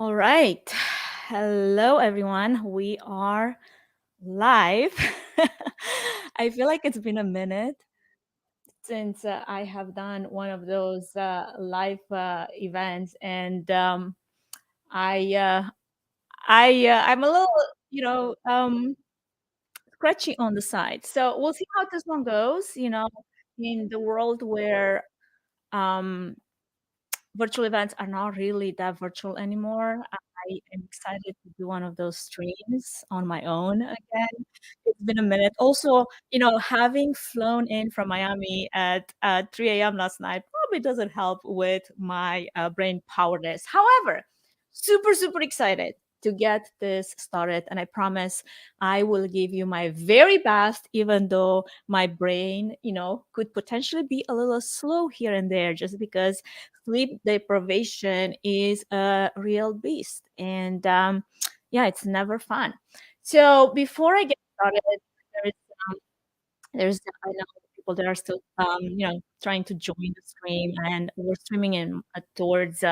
All right. Hello, everyone. We are live. I feel like it's been a minute since I have done one of those live events, and I, uh, I'm a little, you know, um, scratchy on the side. So we'll see how this one goes. In the world where um, virtual events are not really that virtual anymore. I am excited to do one of those streams on my own again. It's been a minute. Also, having flown in from Miami at 3 a.m. last night probably doesn't help with my brain powerness. However, super, super excited to get this started. And I promise I will give you my very best, even though my brain, could potentially be a little slow here and there just because sleep deprivation is a real beast. And yeah, it's never fun. So before I get started, there's I know people that are still trying to join the stream, and we're streaming in towards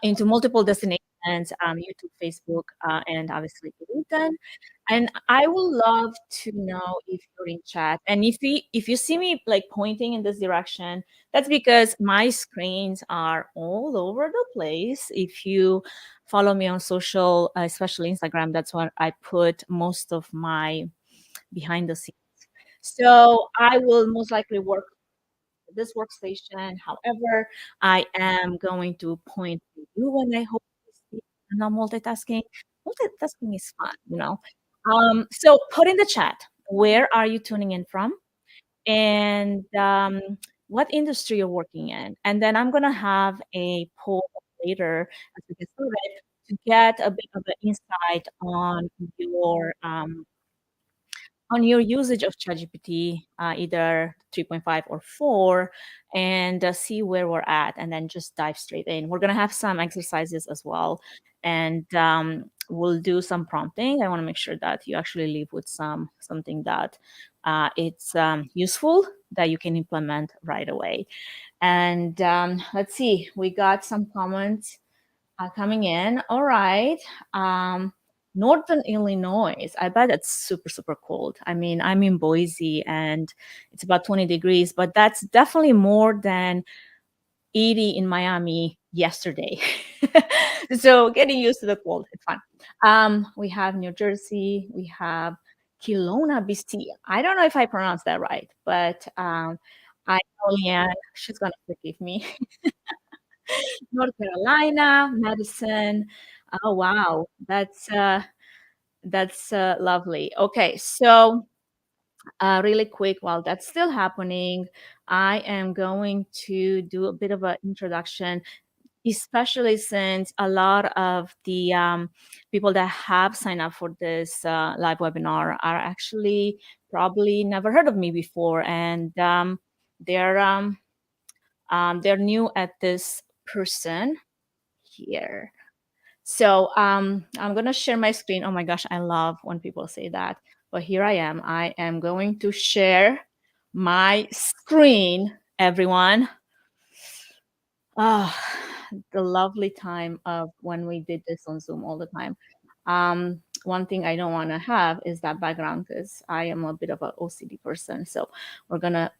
into multiple destinations, YouTube, Facebook, and obviously LinkedIn. And I would love to know if you're in chat, and if you see me like pointing in this direction, that's because my screens are all over the place. If you follow me on social, especially Instagram, that's where I put most of my behind the scenes. So I will most likely work this workstation. However, I am going to point to you when I hope to speak. I'm not multitasking. Multitasking is fun. So put in the chat, where are you tuning in from? And what industry you're working in. And then I'm gonna have a poll later as we get started to get a bit of an insight on your usage of ChatGPT, either 3.5 or 4, and see where we're at, and then just dive straight in. We're going to have some exercises as well, and we'll do some prompting. I want to make sure that you actually leave with something that it's useful that you can implement right away. And let's see, we got some comments coming in. All right. Northern Illinois. I bet it's super, super cold. I mean, I'm in Boise and it's about 20 degrees, but that's definitely more than 80 in Miami yesterday. So getting used to the cold, it's fun. We have New Jersey. We have Kelowna, BC. I don't know if I pronounced that right, but I know Leanne. She's going to forgive me. North Carolina, Madison. Oh wow, that's lovely. Okay, so really quick, while that's still happening, I am going to do a bit of an introduction, especially since a lot of the people that have signed up for this live webinar are actually probably never heard of me before, and they're they're new at this person here. So I'm gonna share my screen. Oh my gosh, I love when people say that. But here I am. I am going to share my screen, everyone. Ah, the lovely time of when we did this on Zoom all the time. One thing I don't want to have is that background because I am a bit of an OCD person. So we're gonna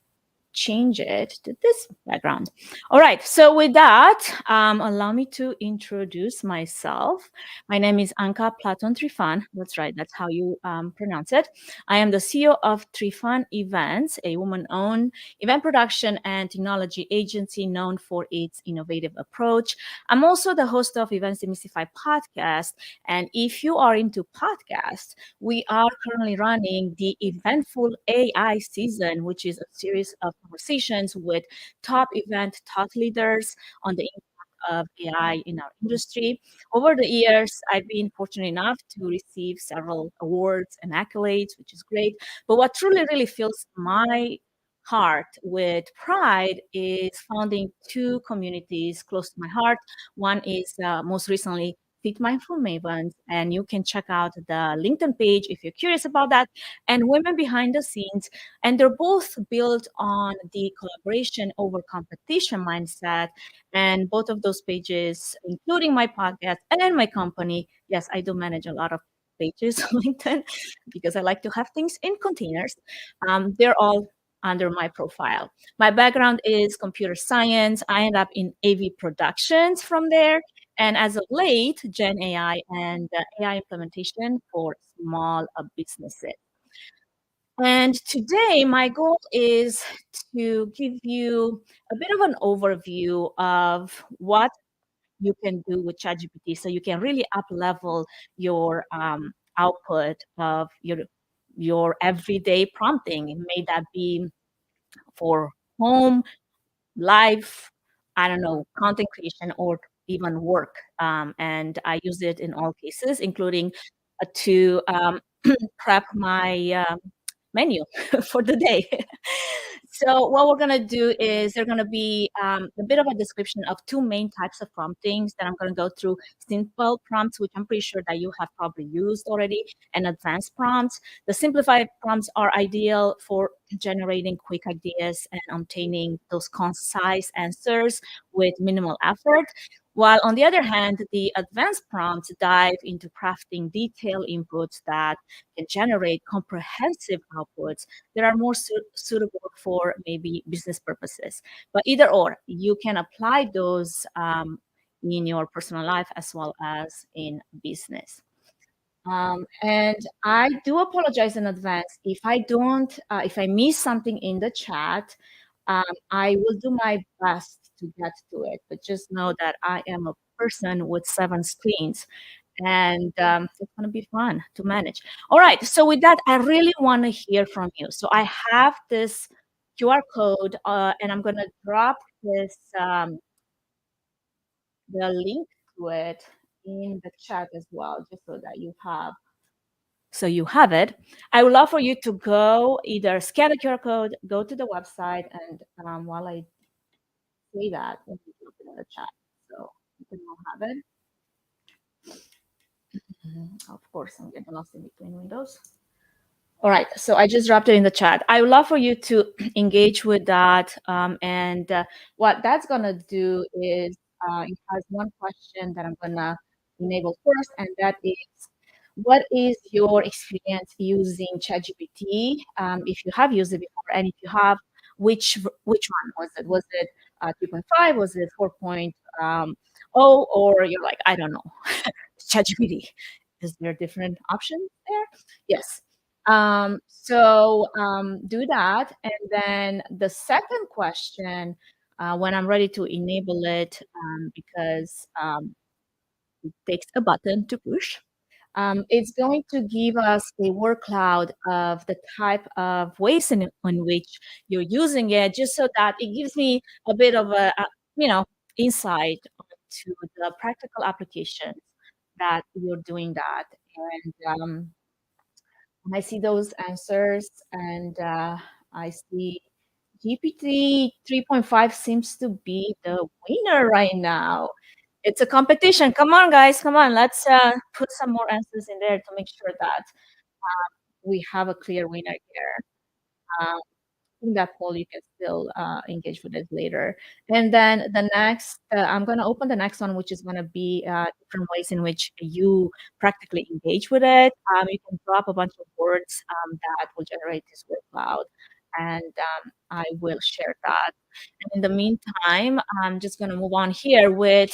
change it to this background. All right, so with that, allow me to introduce myself. My name is Anka Platon Trifan. That's right, that's how you pronounce it. I am the CEO of Trifan Events, a woman-owned event production and technology agency known for its innovative approach. I'm also the host of Events Demystify podcast. And if you are into podcasts, we are currently running the Eventful AI season, which is a series of conversations with top event thought leaders on the impact of AI in our industry. Over the years, I've been fortunate enough to receive several awards and accolades, which is great. But what truly, really fills my heart with pride is founding two communities close to my heart. One is most recently Fit Mindful Mavens, and you can check out the LinkedIn page if you're curious about that, and Women Behind the Scenes. And they're both built on the collaboration over competition mindset. And both of those pages, including my podcast and my company, yes, I do manage a lot of pages on LinkedIn because I like to have things in containers. They're all under my profile. My background is computer science. I ended up in AV productions from there. And as of late, Gen AI and AI implementation for small businesses. And today, my goal is to give you a bit of an overview of what you can do with ChatGPT, so you can really up level your output of your everyday prompting. It may that be for home, life, I don't know, content creation, or even work. And I use it in all cases, including to prep my menu for the day. So what we're gonna do is there's gonna be a bit of a description of two main types of promptings that I'm gonna go through: simple prompts, which I'm pretty sure that you have probably used already, and advanced prompts. The simplified prompts are ideal for generating quick ideas and obtaining those concise answers with minimal effort. While on the other hand, the advanced prompts dive into crafting detailed inputs that can generate comprehensive outputs that are more suitable for maybe business purposes. But either or, you can apply those in your personal life as well as in business. And I do apologize in advance if I don't, if I miss something in the chat. I will do my best to get to it, but just know that I am a person with 7 screens, and it's going to be fun to manage. All right. So with that, I really want to hear from you. So I have this QR code, and I'm going to drop this the link to it in the chat as well, just so that you have it. I would love for you to go either scan the QR code, go to the website, and while I say that, let me drop it in the chat so you can all have it. Of course, I'm getting lost in between windows. All right, so I just dropped it in the chat. I would love for you to engage with that. And what that's going to do is it has one question that I'm going to enable first, and that is, what is your experience using ChatGPT? If you have used it before, and if you have, which one was it? Was it 3.5? Was it 4.0? Or you're like, I don't know, ChatGPT. Is there different options there? Yes. Do that. And then the second question, when I'm ready to enable it, because it takes a button to push, it's going to give us a word cloud of the type of ways in which you're using it, just so that it gives me a bit of you know, insight to the practical applications that you're doing that. And I see those answers, and I see GPT 3.5 seems to be the winner right now. It's a competition. Come on, guys. Come on. Let's put some more answers in there to make sure that we have a clear winner here. Um, in that poll, you can still engage with it later. And then the next, I'm going to open the next one, which is going to be different ways in which you practically engage with it. You can drop a bunch of words that will generate this word cloud, and I will share that. And in the meantime, I'm just going to move on here with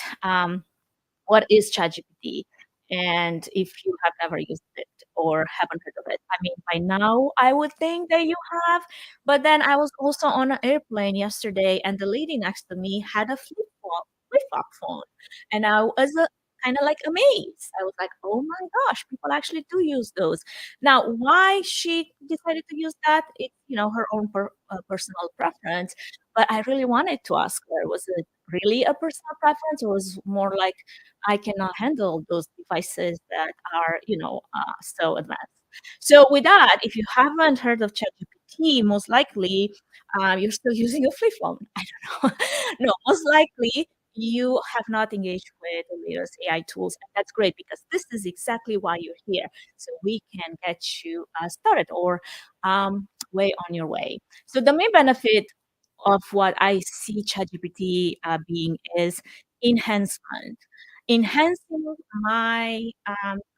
what is ChatGPT? And if you have never used it or haven't heard of it, I mean, by now I would think that you have. But then I was also on an airplane yesterday, and the lady next to me had a flip-flop phone, and I was kind of like amazed. I was like, "Oh my gosh, people actually do use those." Now, why she decided to use that? It's, you know, her own personal preference. But I really wanted to ask her: was it really a personal preference, or was more like, I cannot handle those devices that are, you know, so advanced. So with that, if you haven't heard of ChatGPT, most likely you're still using a flip phone. I don't know. No, most likely you have not engaged with the latest AI tools. And that's great because this is exactly why you're here. So we can get you started or way on your way. So the main benefit of what I see ChatGPT being is enhancement, enhancing my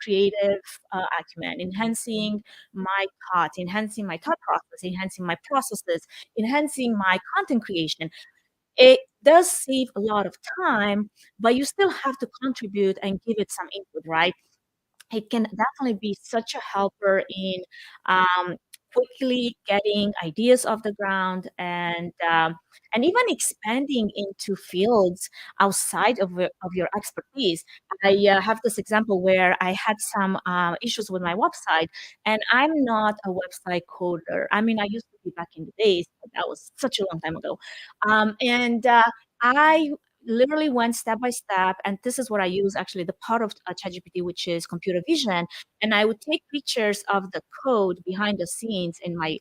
creative acumen, enhancing my thought, enhancing my thought process, enhancing my processes, enhancing my content creation. It does save a lot of time, but you still have to contribute and give it some input, right? It can definitely be such a helper in um, quickly getting ideas off the ground and even expanding into fields outside of your expertise. I have this example where I had some issues with my website, and I'm not a website coder. I mean, I used to be back in the days, but that was such a long time ago. And I literally went step by step, and this is what I use actually, the part of ChatGPT, which is computer vision. And I would take pictures of the code behind the scenes in my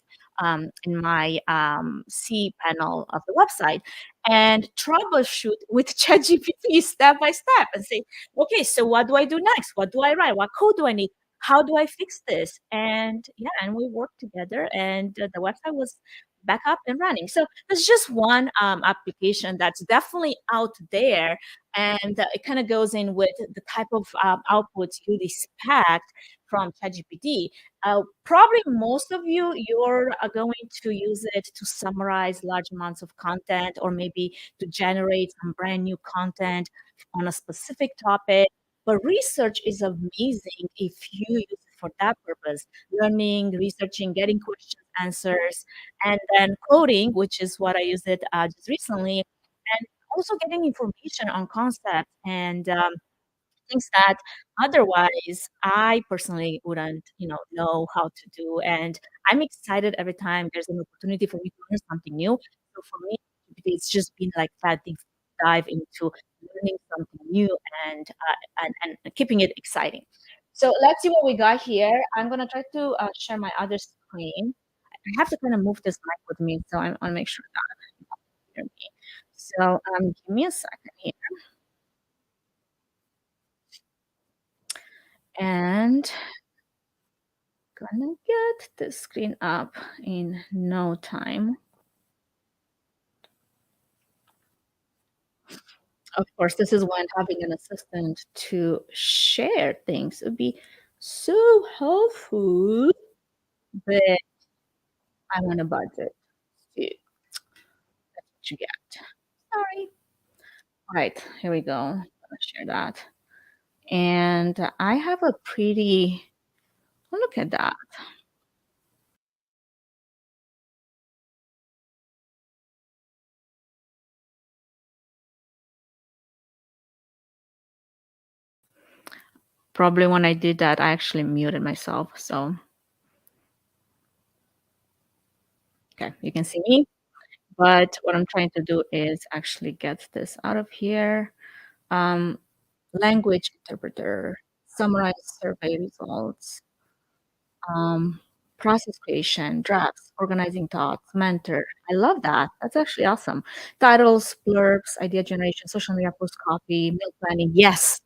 C panel of the website and troubleshoot with ChatGPT step by step and say, okay, so what do I do next? What do I write? What code do I need? How do I fix this? And yeah, and we worked together, and the website was back up and running. So there's just one application that's definitely out there, and it kind of goes in with the type of outputs you'd expect from ChatGPT. Probably most of you're going to use it to summarize large amounts of content, or maybe to generate some brand new content on a specific topic. But research is amazing if you use it for that purpose: learning, researching, getting questions, answers, and then coding, which is what I used it just recently, and also getting information on concepts and things that otherwise I personally wouldn't, know how to do. And I'm excited every time there's an opportunity for me to learn something new. So for me, it's just been like that deep dive into learning something new and and keeping it exciting. So let's see what we got here. I'm gonna try to share my other screen. I have to kind of move this mic with me, so I want to make sure that you can hear me. So give me a second here, and gonna get the screen up in no time. Of course, this is when having an assistant to share things would be so helpful, but I'm on a budget. So that's what you get. Sorry. All right, here we go. I'm gonna share that. And I have a pretty, oh, look at that. Probably when I did that, I actually muted myself. So, okay, you can see me. But what I'm trying to do is actually get this out of here. Um, language interpreter, summarize survey results, um, process creation, drafts, organizing thoughts, mentor. I love that. That's actually awesome. Titles, blurbs, idea generation, social media post copy, meal planning. Yes.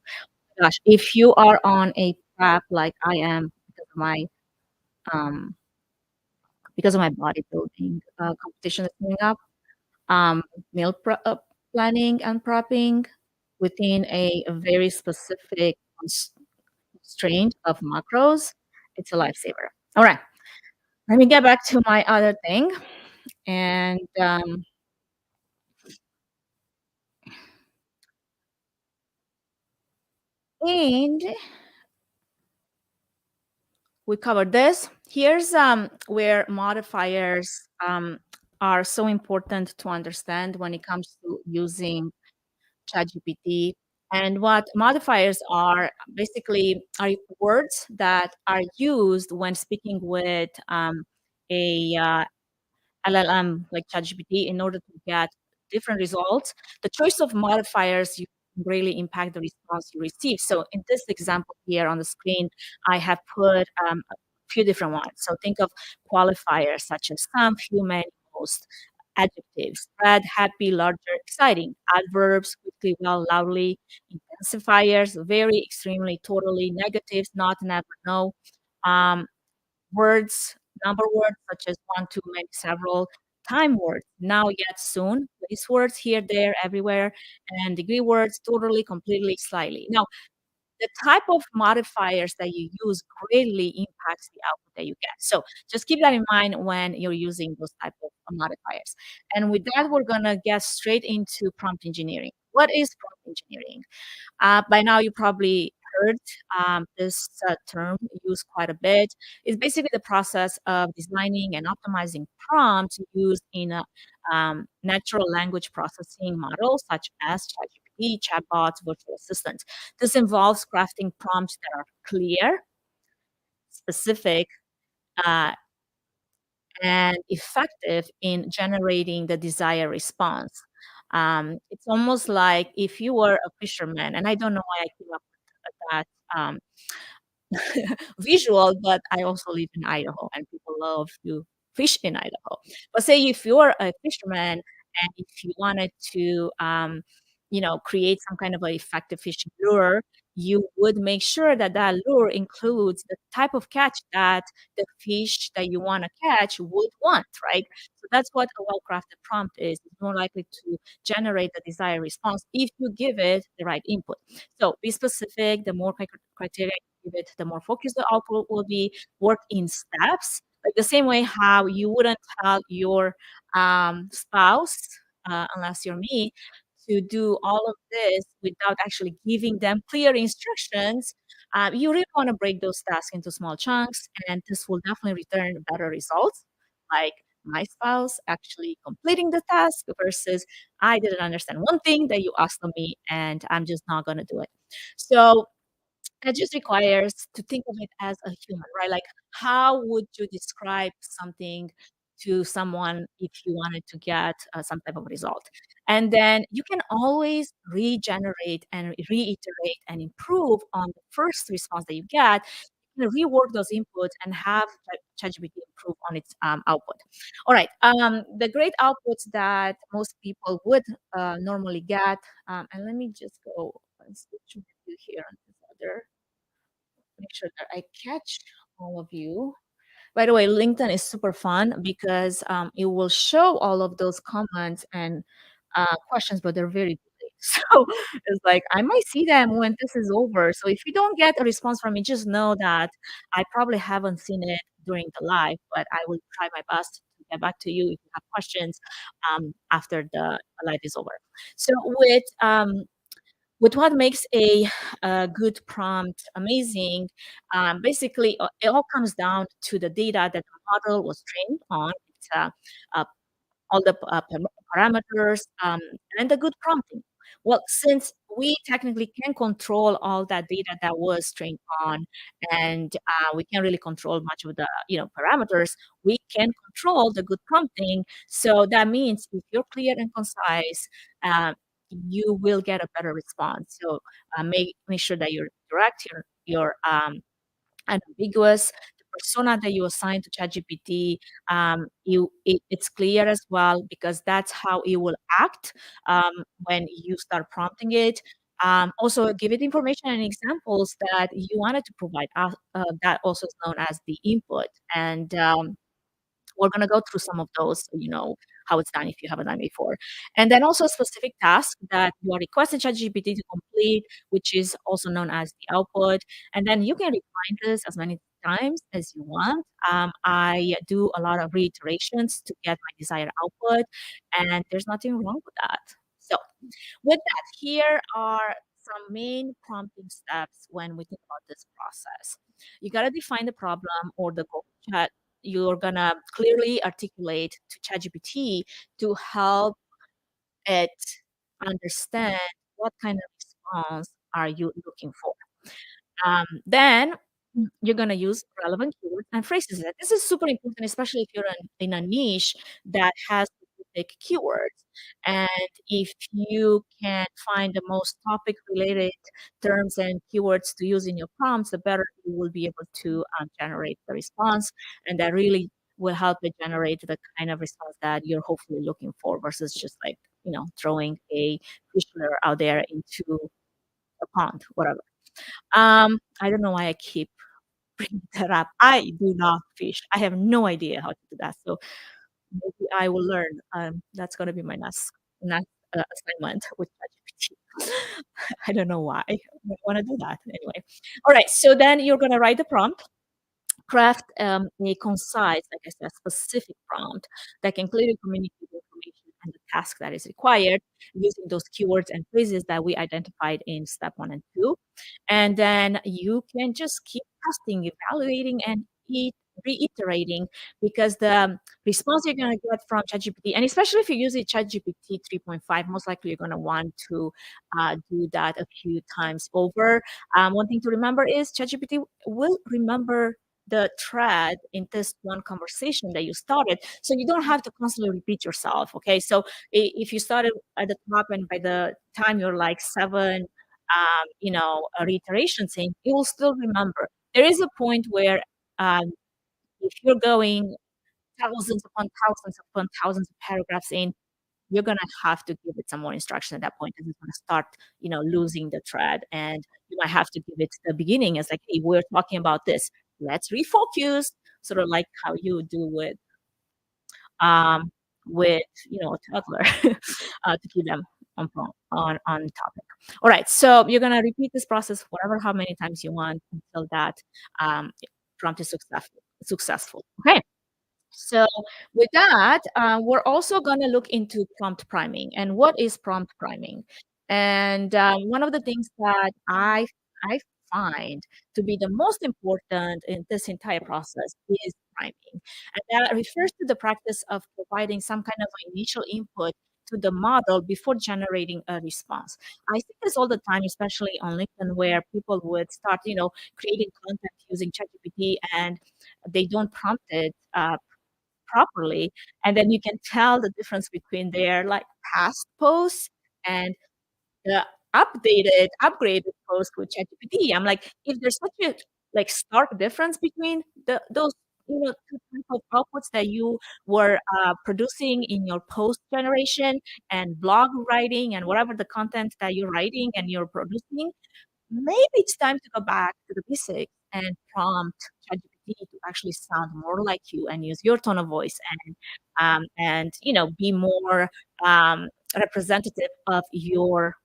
Gosh, if you are on a prep like I am um, because of my bodybuilding competition that's coming up, um, meal planning and prepping within a very specific constraint of macros, it's a lifesaver. All right, let me get back to my other thing. And and we covered this. Here's where modifiers are so important to understand when it comes to using ChatGPT. And what modifiers are basically are words that are used when speaking with a LLM like ChatGPT in order to get different results. The choice of modifiers you really impact the response you receive. So in this example here on the screen, I have put a few different ones. So think of qualifiers such as some, few, many, most. adjectives: red, happy, larger, exciting; adverbs: quickly, well, loudly; intensifiers: very, extremely, totally; negatives: not, never, no; um, words, number words such as one, two, many, several; time words: now, yet, soon; place words: here, there, everywhere; and degree words: totally, completely, slightly. Now, the type of modifiers that you use greatly impacts the output that you get. So just keep that in mind when you're using those type of modifiers. And with that, we're gonna get straight into prompt engineering. What is prompt engineering? By now, you probably heard this term used quite a bit. It's basically the process of designing and optimizing prompts used in a natural language processing model, such as ChatGPT, chatbots, virtual assistants. This involves crafting prompts that are clear, specific, uh, and effective in generating the desired response. It's almost like if you were a fisherman, and I don't know why I came up with that visual, but I also live in Idaho and people love to fish in Idaho. But say if you're a fisherman and if you wanted to, create some kind of a effective fishing lure, you would make sure that that lure includes the type of catch that the fish that you want to catch would want, right? So that's what a well-crafted prompt is. It's more likely to generate the desired response if you give it the right input. So be specific. The more criteria give it, the more focused the output will be. Work in steps, like the same way how you wouldn't tell your spouse, unless you're me, to do all of this without actually giving them clear instructions. You really want to break those tasks into small chunks, and this will definitely return better results. Like my spouse actually completing the task versus I didn't understand one thing that you asked of me and I'm just not going to do it. So that just requires to think of it as a human, right? Like, how would you describe something to someone if you wanted to get some type of result? And then you can always regenerate and reiterate and improve on the first response that you get. You can rework those inputs and have ChatGPT improve on its output. All right. The great outputs that most people would normally get, and let me just go and switch with you here on this other, make sure that I catch all of you. By the way, LinkedIn is super fun because it will show all of those comments and questions, but they're very delayed. So it's like I might see them when this is over. So if you don't get a response from me, just know that I probably haven't seen it during the live, but I will try my best to get back to you if you have questions after the live is over. So with what makes a good prompt amazing, basically, it all comes down to the data that the model was trained on. It's uh, all the parameters, and the good prompting. Well, since we technically can control all that data that was trained on, and we can't really control much of the parameters, we can control the good prompting. So that means if you're clear and concise, uh, you will get a better response. So make sure that you're direct, you're unambiguous. The persona that you assign to ChatGPT, it's clear as well because that's how it will act when you start prompting it. Also, give it information and examples that you wanted to provide. That also is known as the input. And we're gonna go through some of those, so you know how it's done if you haven't done it before. And then also a specific task that you are requesting ChatGPT to complete, which is also known as the output. And then you can refine this as many times as you want. I do a lot of reiterations to get my desired output, and there's nothing wrong with that. So with that, here are some main prompting steps when we think about this process. You got to define the problem or the goal that you're going to clearly articulate to ChatGPT to help it understand what kind of response are you looking for. Then you're gonna use relevant keywords and phrases. And this is super important, especially if you're in a niche that has specific keywords. And if you can find the most topic-related terms and keywords to use in your prompts, the better you will be able to generate the response. And that really will help it generate the kind of response that you're hopefully looking for versus just like, throwing a fish lure out there into a pond, whatever. I don't know why I keep bringing that up. I do not fish. I have no idea how to do that. So maybe I will learn. That's gonna be my next assignment with ChatGPT. I don't know why I wanna do that anyway. All right, so then you're gonna write the prompt, craft a concise, like I said, specific prompt that can clearly communicate the information and the task that is required using those keywords and phrases that we identified in step 1 and 2. And then you can just keep testing, evaluating, and reiterating because the response you're going to get from ChatGPT, and especially if you're using ChatGPT 3.5, most likely you're going to want to do that a few times over. One thing to remember is ChatGPT will remember the thread in this one conversation that you started. So you don't have to constantly repeat yourself. Okay. So if you started at the top and by the time you're like seven, reiterations in, you will still remember. There is a point where if you're going thousands upon thousands upon thousands of paragraphs in, you're gonna have to give it some more instruction at that point because it's gonna start, losing the thread, and you might have to give it the beginning as like, "Hey, we're talking about this. Let's refocus," sort of like how you do um, with, a toddler, to keep them on topic. All right, so you're gonna repeat this process whatever how many times you want until that um, prompt is successful. Okay. So with that, we're also going to look into prompt priming. And what is prompt priming? And one of the things that I find to be the most important in this entire process is priming. And that refers to the practice of providing some kind of initial input to the model before generating a response. I see this all the time, especially on LinkedIn, where people would start, creating content using ChatGPT and they don't prompt it properly, and then you can tell the difference between their, like, past posts and the upgraded post with ChatGPT. I'm like, if there's such a, like, stark difference between those, 2 type of outputs that you were, producing in your post generation and blog writing and whatever the content that you're writing and you're producing, maybe it's time to go back to the basics and prompt ChatGPT to actually sound more like you and use your tone of voice and be more representative of your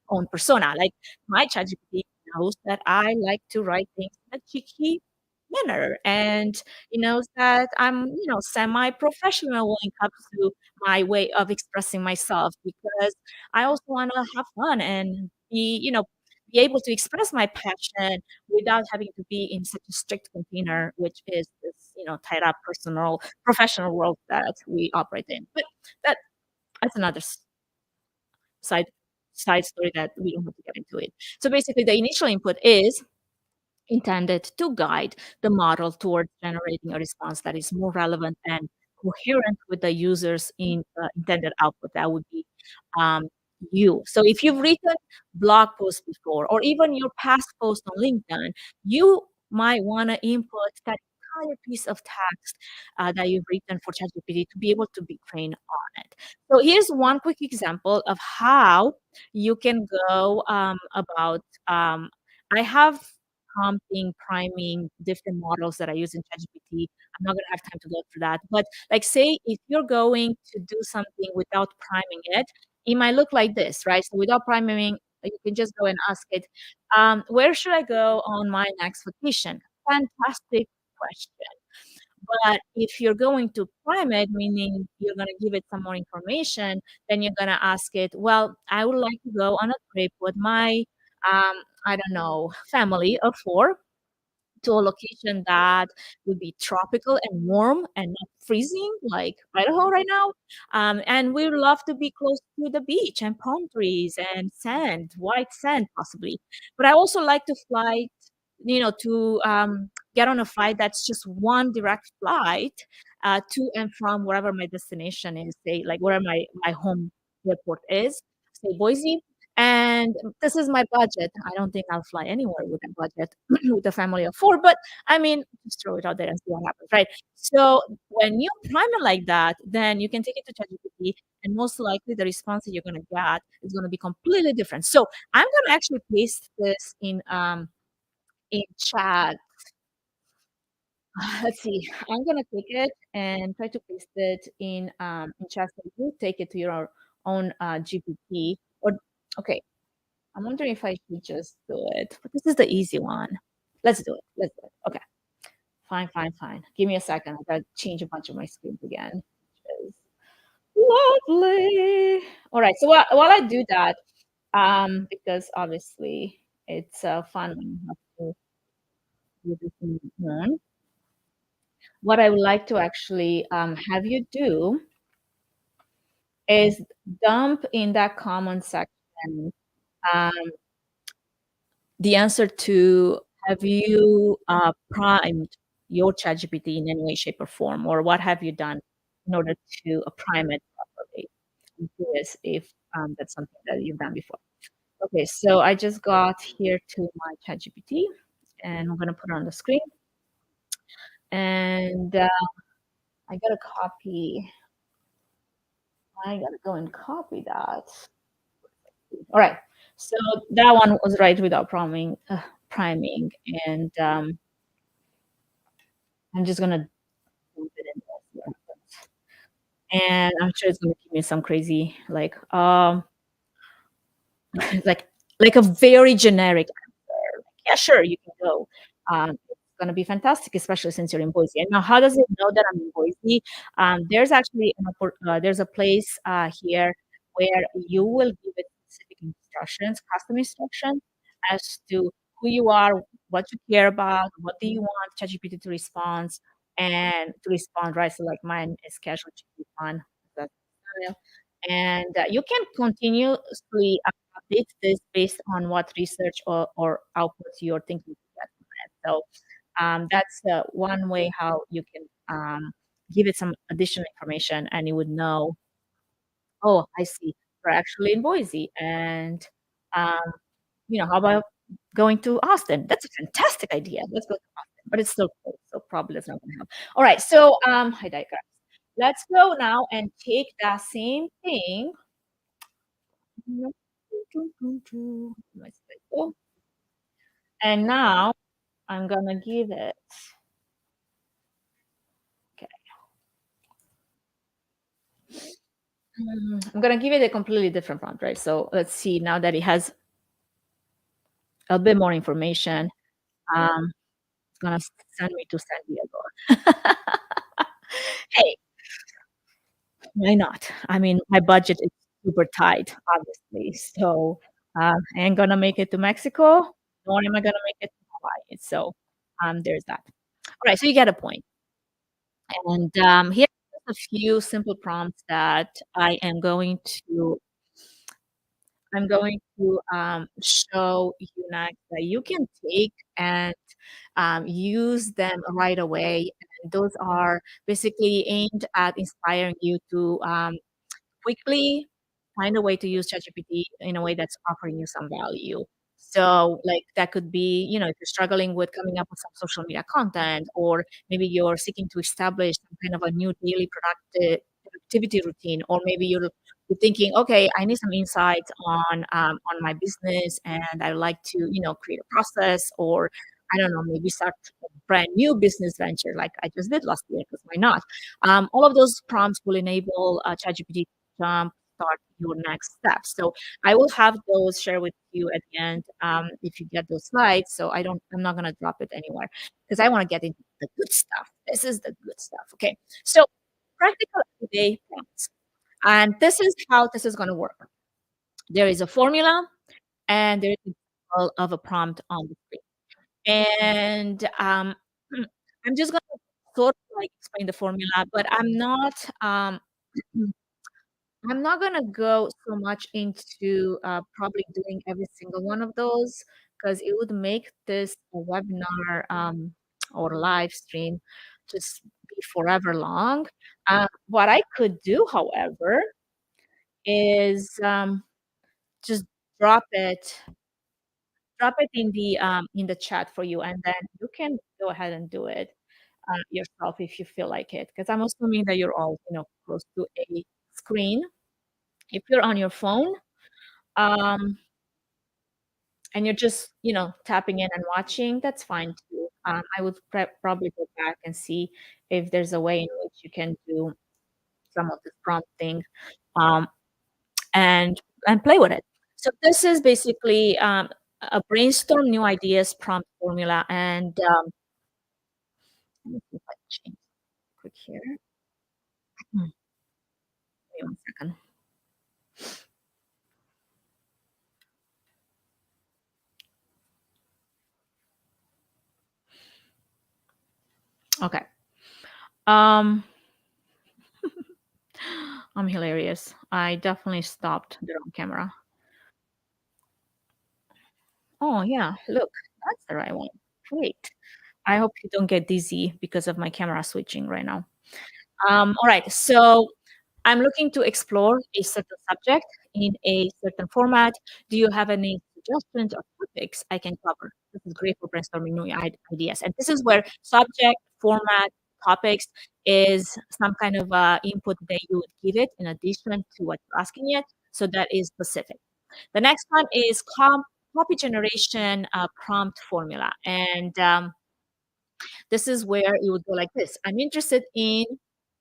own persona. Like my ChatGPT knows that I like to write things in a cheeky manner, and it knows that I'm semi-professional when it comes to my way of expressing myself because I also want to have fun and be able to express my passion without having to be in such a strict container, which is this, tied up personal, professional world that we operate in. But that that's another side side story that we don't have to get into it. So basically, the initial input is intended to guide the model towards generating a response that is more relevant and coherent with the user's intended output. That would be um, you. So if you've written blog posts before, or even your past post on LinkedIn, you might want to input that entire piece of text that you've written for ChatGPT to be able to be trained on it. So here's one quick example of how you can go about. I have prompting, priming different models that I use in ChatGPT. I'm not gonna have time to go through that. But like say if you're going to do something without priming it, it might look like this, right? So without priming, you can just go and ask it, where should I go on my next vacation? Fantastic question. But if you're going to prime it, meaning you're gonna give it some more information, then you're gonna ask it, well, I would like to go on a trip with my I don't know, family of four to a location that would be tropical and warm and not freezing like Idaho right now. And we would love to be close to the beach and palm trees and sand, white sand possibly. But I also like to fly, to get on a flight that's just one direct flight to and from wherever my destination is, say like where my home airport is, say Boise. and this is my budget. I don't think I'll fly anywhere with that budget with a family of 4, but I mean, just throw it out there and see what happens, right? So when you prime it like that, then you can take it to ChatGPT, and most likely the response that you're gonna get is gonna be completely different. So I'm gonna actually paste this in chat. Let's see. I'm gonna take it and try to paste it in chat. So you take it to your own GPT. Or okay, I'm wondering if I should just do it. But this is the easy one. Let's do it. Let's do it. Okay. Fine, fine, fine. Give me a second. I gotta change a bunch of my screens again. Which is lovely. All right. So while I do that, because obviously it's fun when you have to do this in your own. What I would like to actually have you do is dump in that comment section um, the answer to have you primed your ChatGPT in any way, shape, or form, or what have you done in order to prime it properly? I'm curious if that's something that you've done before. Okay, so I just got here to my ChatGPT, and I'm gonna put it on the screen, and I gotta copy. I gotta go and copy that. All right. So that one was right without priming, and I'm just gonna dump it in there. And I'm sure it's gonna give me some crazy like like a very generic answer. Yeah, sure, you can go. It's gonna be fantastic, especially since you're in Boise. And now, how does it know that I'm in Boise? There's actually there's a place here where you will give it specific instructions, custom instructions as to who you are, what you care about, what do you want ChatGPT to respond, right? So like mine is casual GP fun. That's style. And you can continuously update this based on what research or outputs you're thinking to get from it. So that's one way how you can give it some additional information, and you would know, oh, I see, we're actually in Boise, and um, how about going to Austin? That's a fantastic idea. Let's go to Austin, but it's still cold, so probably that's not going to help. All right, so I digress. Let's go now and take that same thing. And now I'm gonna give it, okay, I'm gonna give it a completely different prompt, right? So let's see now that it has a bit more information. It's gonna send me to San Diego. Hey, why not? I mean, my budget is super tight, obviously. So I ain't gonna make it to Mexico, nor am I gonna make it to Hawaii. So there's that. All right, so you get a point. And here's a few simple prompts that I'm going to show you next that you can take and use them right away. And those are basically aimed at inspiring you to quickly find a way to use ChatGPT in a way that's offering you some value. So, like that could be, if you're struggling with coming up with some social media content, or maybe you're seeking to establish some kind of a new daily productivity routine, or maybe you're thinking, okay, I need some insights on my business, and I like to, create a process, or I don't know, maybe start a brand new business venture like I just did last year, because why not? All of those prompts will enable ChatGPT start your next steps. So I will have those share with you at the end if you get those slides. So I'm not gonna drop it anywhere because I want to get into the good stuff. This is the good stuff. Okay. So practical everyday prompts. And this is how this is gonna work. There is a formula and there is an example of a prompt on the screen. And I'm just gonna sort of like explain the formula, but I'm not gonna go so much into probably doing every single one of those because it would make this a webinar or live stream just be forever long. What I could do, however, is just drop it in the chat for you, and then you can go ahead and do it yourself if you feel like it. Because I'm assuming that you're all, close to a screen. If you're on your phone, um, and you're just, tapping in and watching, that's fine too. I would probably go back and see if there's a way in which you can do some of this prompting, um, and play with it. So this is basically a brainstorm new ideas prompt formula, and let me see if I change quick here. Hmm, Wait 1 second. Okay. Um, I'm hilarious. I definitely stopped the wrong camera. Oh yeah, look, that's the right one. Great. I hope you don't get dizzy because of my camera switching right now. All right, so I'm looking to explore a certain subject in a certain format. Do you have any suggestions or topics I can cover? This is great for brainstorming new ideas. And this is where subject, format, topics is some kind of input that you would give it in addition to what you're asking it. So that is specific. The next one is copy generation prompt formula. And this is where you would go like this. I'm interested in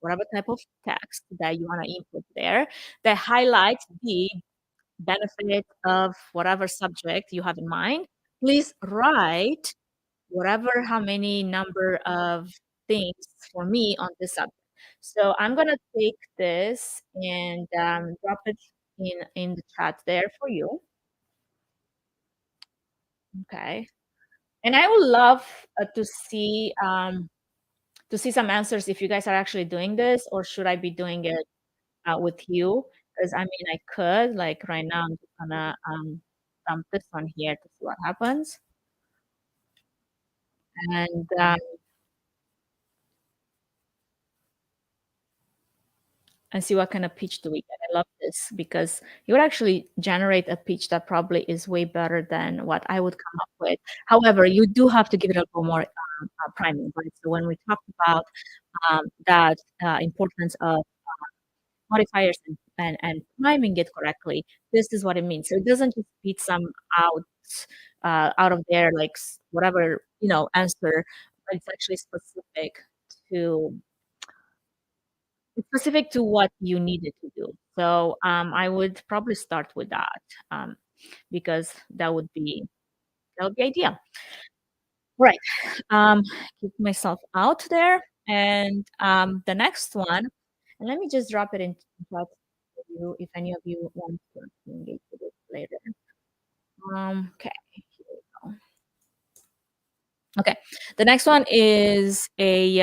whatever type of text that you want to input there that highlights the benefit of whatever subject you have in mind. Please write whatever how many number of things for me on this subject. So I'm gonna take this and drop it in the chat there for you. Okay. And I would love to see some answers if you guys are actually doing this, or should I be doing it with you? Because I mean, I could like right now. I'm just gonna dump this one here to see what happens, and see what kind of pitch do we get. I love this because you would actually generate a pitch that probably is way better than what I would come up with. However, you do have to give it a little more priming, right? So when we talk about that importance of modifiers and priming it correctly, this is what it means. So it doesn't just beat some out out of there like whatever answer, but it's actually to specific to what you needed to do. So I would probably start with that because that would be ideal. Right. Um, keep myself out there, and the next one. And let me just drop it in chat for you if any of you want to engage with it later. Okay, here we go. Okay, the next one is a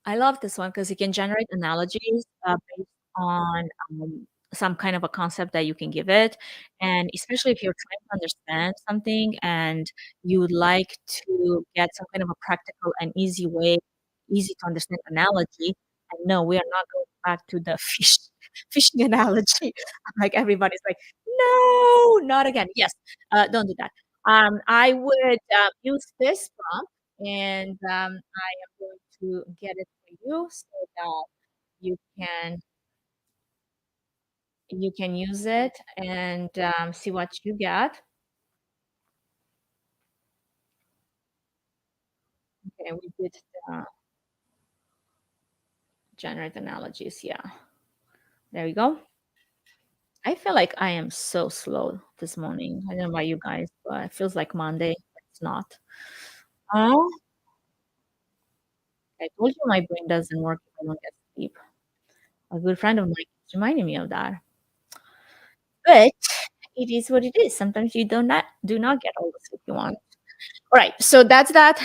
I love this one because you can generate analogies based on some kind of a concept that you can give it. And especially if you're trying to understand something and you would like to get some kind of a practical and easy to understand analogy. And no, we are not going back to the fishing analogy. Like everybody's like, no, not again. Yes, don't do that. I would use this prompt and I am going to get it for you so that you can use it and see what you get. Okay, we did generate analogies. Yeah, there we go. I feel like I am so slow this morning. I don't know about you guys, but it feels like Monday. It's not. Oh, I told you my brain doesn't work if I don't get sleep. A good friend of mine keeps reminding me of that. But it is what it is. Sometimes you do not get all the sleep you want. All right, so that's that.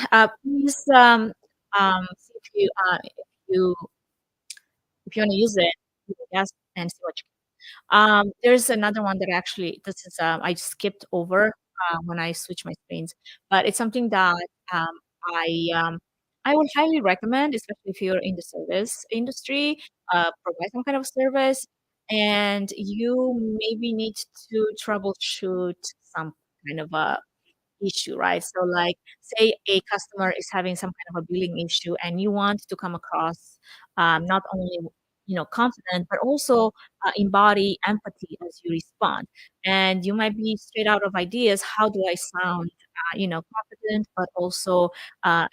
Please see you if you want to use it, yes, and see what you there's another one that actually this is I skipped over when I switch my screens, but it's something that um, I um, I would highly recommend, especially if you're in the service industry, provide some kind of service, and you maybe need to troubleshoot some kind of a issue, right? So, like, say a customer is having some kind of a billing issue, and you want to come across not only confident, but also embody empathy as you respond. And you might be straight out of ideas. How do I sound, confident, but also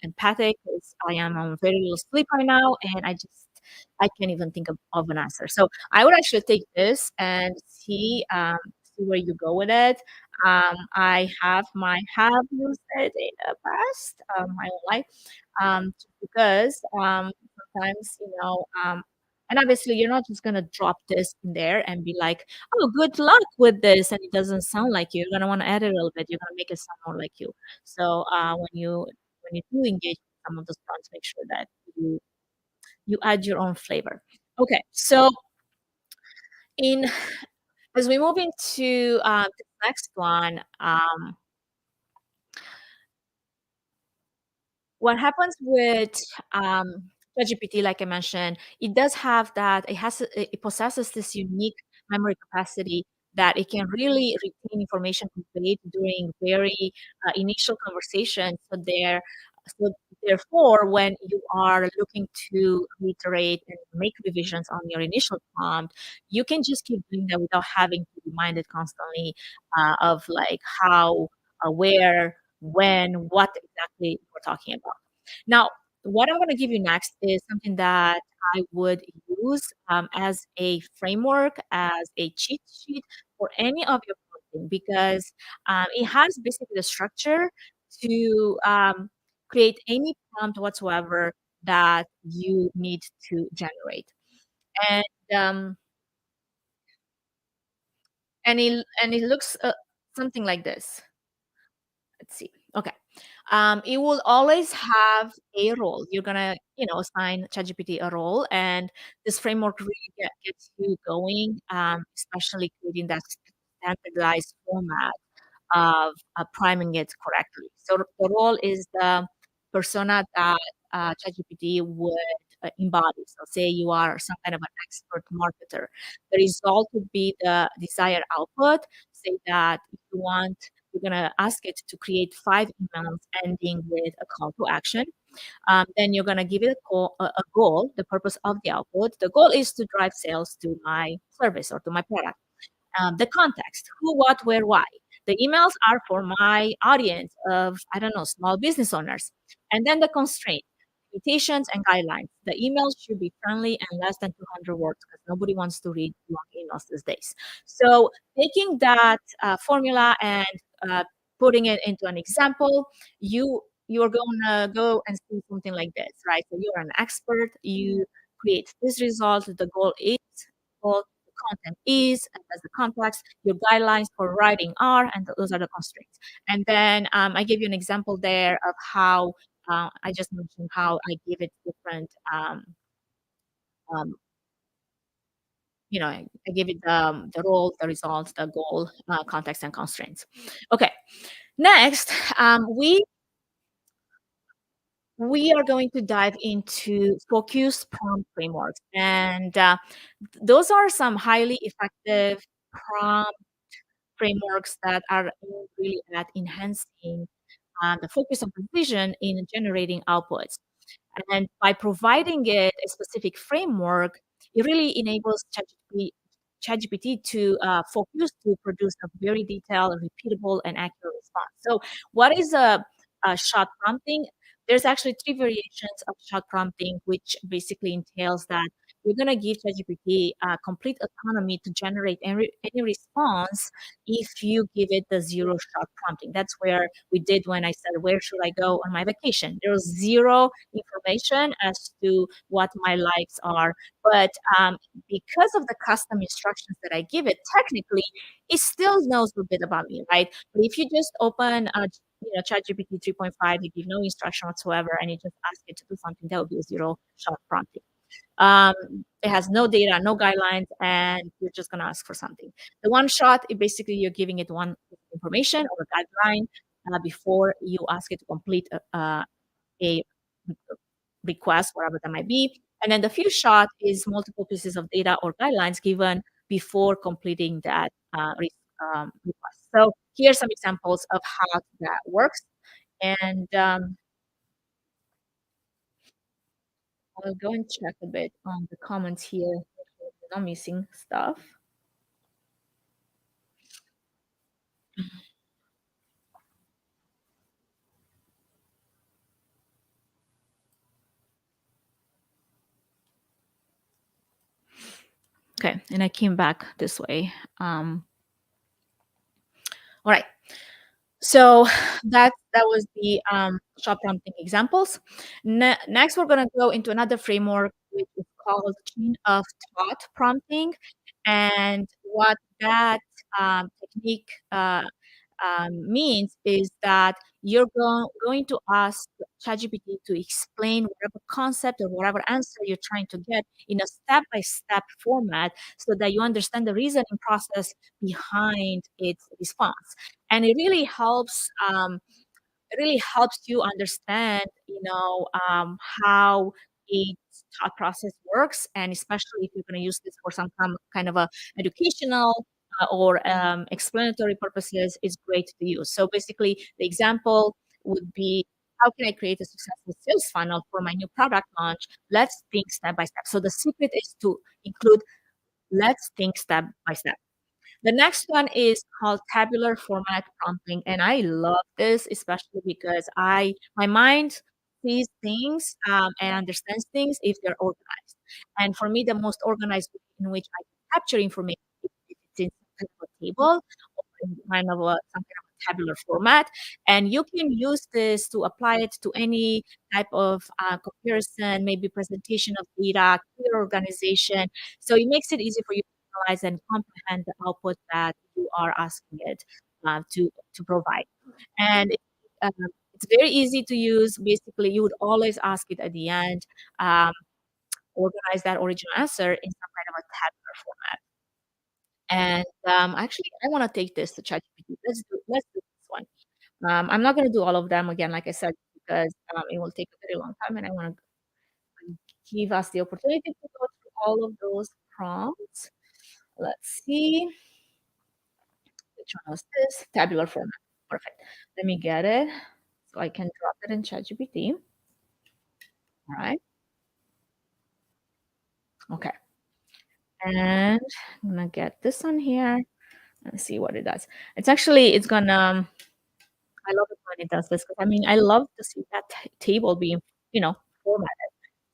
empathic? Because I am on very little sleep right now, and I can't even think of an answer. So I would actually take this and see where you go with it. I have used it in the past, my whole life, just because, sometimes, and obviously you're not just gonna drop this in there and be like, "Oh, good luck with this," and it doesn't sound like you. You're gonna wanna edit a little bit. You're gonna make it sound more like you. So, when you do engage with some of those prompts, make sure that you add your own flavor. Okay, so in as we move into, the next one, what happens with, ChatGPT, like I mentioned, it does have that it possesses this unique memory capacity that it can really retain information conveyed during very, initial conversations. So therefore, when you are looking to reiterate and make revisions on your initial prompt, you can just keep doing that without having to be reminded constantly, of, like, how, where, when, what exactly we're talking about. Now, what I'm gonna give you next is something that I would use, as a framework, as a cheat sheet for any of your prompting, because, it has basically the structure to, create any prompt whatsoever that you need to generate. And, um, and it looks, something like this. Let's see. Okay. It will always have a role. You're gonna, assign ChatGPT a role, and this framework really gets you going, especially creating that standardized format of priming it correctly. So the role is the persona that ChatGPT would embody. So say you are some kind of an expert marketer. The result would be the desired output. Say that if you're gonna ask it to create 5 emails ending with a call to action. Then you're gonna give it a goal, the purpose of the output. The goal is to drive sales to my service or to my product. The context, who, what, where, why. The emails are for my audience of, I don't know, small business owners. And then the constraint, limitations and guidelines. The emails should be friendly and less than 200 words because nobody wants to read long emails these days. So taking that formula and uh, putting it into an example, you're going to go and see something like this, right? So you're an expert, you create this result. The goal is what the content is, and as the context, your guidelines for writing are, and those are the constraints. And then I gave you an example there of how I just mentioned how I give it different, um, I give it the role, the result, the goal, context, and constraints. Okay, next, we are going to dive into focus prompt frameworks, and those are some highly effective prompt frameworks that are aimed really at enhancing the focus and precision in generating outputs. And by providing it a specific framework, it really enables ChatGPT to focus to produce a very detailed, repeatable, and accurate response. So, what is a shot prompting? There's actually three variations of shot prompting, which basically entails that you're going to give ChatGPT complete autonomy to generate any response if you give it the zero shot prompting. That's where we did when I said, "Where should I go on my vacation?" There was zero information as to what my likes are. But because of the custom instructions that I give it, technically, it still knows a bit about me, right? But if you just open ChatGPT 3.5, you give no instruction whatsoever, and you just ask it to do something, that would be a zero shot prompting. Um, it has no data, no guidelines, and you're just gonna ask for something. The one shot, basically you're giving it one information or a guideline before you ask it to complete a request, whatever that might be. And then the few shot is multiple pieces of data or guidelines given before completing that request. So here's some examples of how that works. And I'll go and check a bit on the comments here. I'm not missing stuff. Okay, and I came back this way. All right. So that was the short prompting examples. Next, we're gonna go into another framework which is called chain of thought prompting, and what that technique means is that you're going to ask ChatGPT to explain whatever concept or whatever answer you're trying to get in a step-by-step format so that you understand the reasoning process behind its response. And it really helps you understand, how its thought process works, and especially if you're going to use this for some kind of a educational or explanatory purposes, is great to use. So basically, the example would be, how can I create a successful sales funnel for my new product launch? Let's think step by step. So the secret is to include let's think step by step. The next one is called tabular format prompting, and I love this, especially because my mind sees things and understands things if they're organized. And for me, the most organized way in which I can capture information is if it's in some kind of a table or in some kind of a tabular format. And you can use this to apply it to any type of comparison, maybe presentation of data, clear organization. So it makes it easy for you analyze and comprehend the output that you are asking it to provide. And um, it's very easy to use. Basically, you would always ask it at the end, um, organize that original answer in some kind of a tabular format. And actually, I want to take this to ChatGPT. Let's do this one. I'm not going to do all of them again, like I said, because it will take a very long time, and I want to give us the opportunity to go through all of those prompts. Let's see. Which one was this? Tabular format. Perfect. Let me get it so I can drop it in ChatGPT. All right. Okay. And I'm gonna get this one here and see what it does. It's gonna, I love it when it does this because I mean, I love to see that table being, formatted.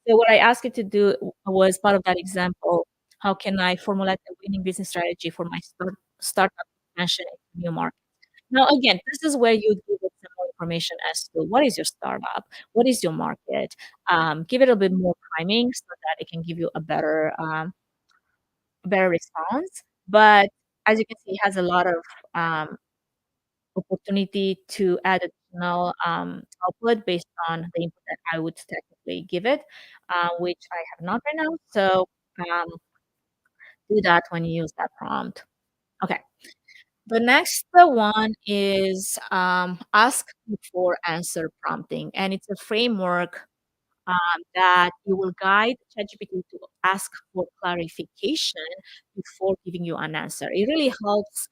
So what I asked it to do was part of that example. How can I formulate a winning business strategy for my startup expansion into new market? Now, again, this is where you give it some more information as to what is your startup, what is your market. Give it a bit more priming so that it can give you a better response. But as you can see, it has a lot of um, opportunity to add additional output based on the input that I would technically give it, which I have not right now. So um, do that when you use that prompt. Okay. The next one is ask before answer prompting, and it's a framework that you will guide ChatGPT to ask for clarification before giving you an answer. It really helps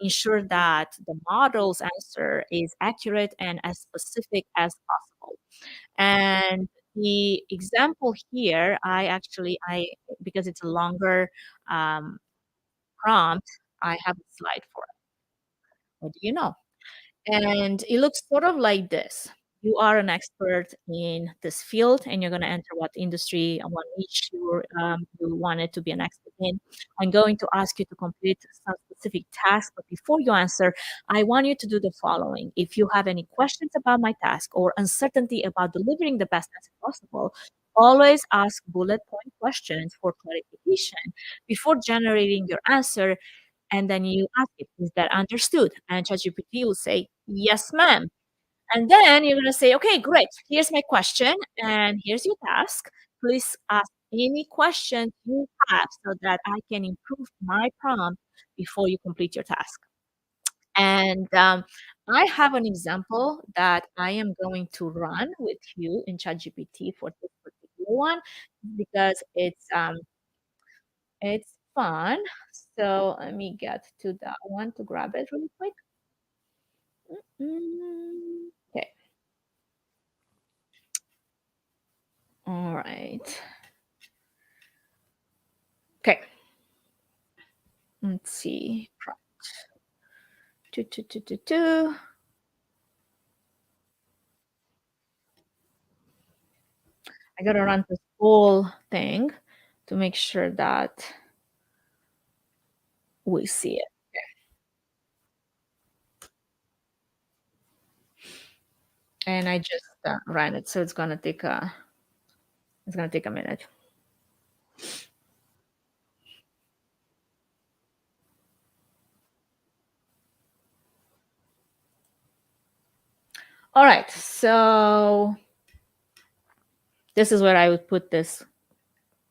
ensure that the model's answer is accurate and as specific as possible. And the example here, I because it's a longer um, prompt, I have a slide for it. What do you know? And it looks sort of like this. You are an expert in this field, and you're going to enter what industry and what niche you wanted to be an expert in. I'm going to ask you to complete some specific task, but before you answer, I want you to do the following. If you have any questions about my task or uncertainty about delivering the best answer possible, always ask bullet point questions for clarification before generating your answer, and then you ask it, "Is that understood?" And ChatGPT will say, "Yes, ma'am." And then you're gonna say, "Okay, great. Here's my question, and here's your task. Please ask any questions you have so that I can improve my prompt before you complete your task." And I have an example that I am going to run with you in ChatGPT for this particular one because it's fun. So let me get to that one to grab it really quick. Okay. All right. Okay. Let's see. Two. I gotta run this whole thing to make sure that we see it. And I just ran it, so it's gonna take a minute. All right, so this is where I would put this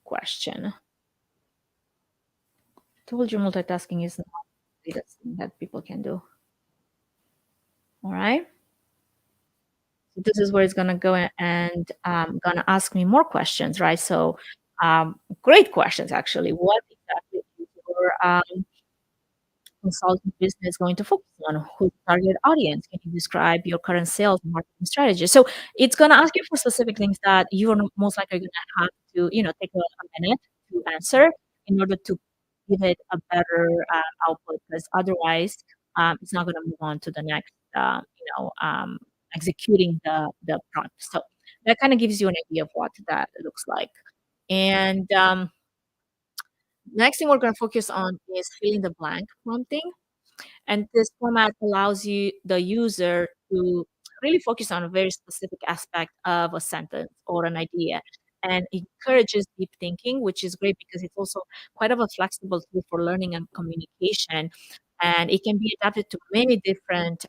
question. Told you multitasking is not the greatest thing that people can do. All right. So this is where it's gonna go and gonna ask me more questions, right? So great questions actually. What exactly is your consulting business going to focus on? Who's the target audience? Can you describe your current sales and marketing strategy? So it's gonna ask you for specific things that you're most likely gonna have to, take a minute to answer in order to give it a better output. Because otherwise, it's not gonna move on to the next, executing the prompt. So that kind of gives you an idea of what that looks like. And next thing we're gonna focus on is filling the blank prompting. And this format allows the user to really focus on a very specific aspect of a sentence or an idea and encourages deep thinking, which is great because it's also quite of a flexible tool for learning and communication. And it can be adapted to many different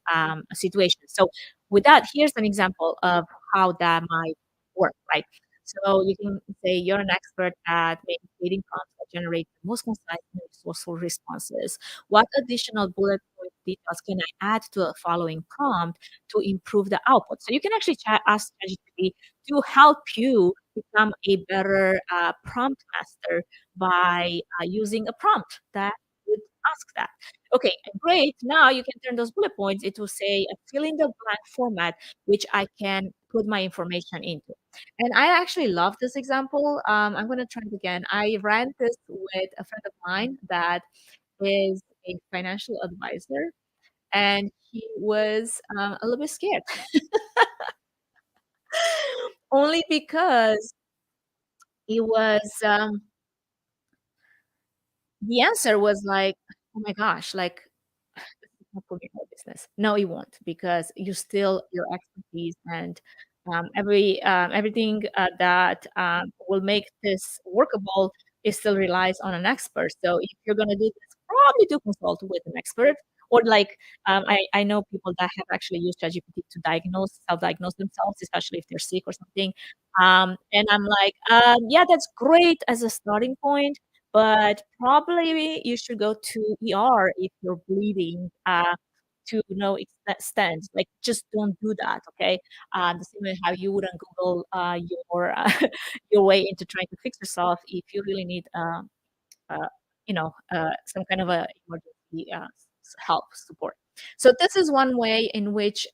situations. So, with that, here's an example of how that might work, right? So, you can say you're an expert at maybe creating prompts that generate the most concise and resourceful responses. What additional bullet point details can I add to the following prompt to improve the output? So you can actually ask ChatGPT to help you become a better prompt master by using a prompt that would ask that. Okay, great. Now you can turn those bullet points into, say, a fill in the blank format, which I can put my information into. And I actually love this example. I'm going to try it again. I ran this with a friend of mine that is a financial advisor, and he was a little bit scared, only because he was the answer was like, "Oh my gosh, like, not put me in my business." No, it won't because you still your expertise and everything that will make this workable, it still relies on an expert. So if you're gonna do this, probably do consult with an expert. Or like I know people that have actually used ChatGPT to self-diagnose themselves, especially if they're sick or something. And I'm like, yeah, that's great as a starting point, but probably you should go to ER if you're bleeding, to no extent. Like, just don't do that, okay? The same way how you wouldn't Google your your way into trying to fix yourself if you really need, uh, some kind of a emergency help support. So this is one way in which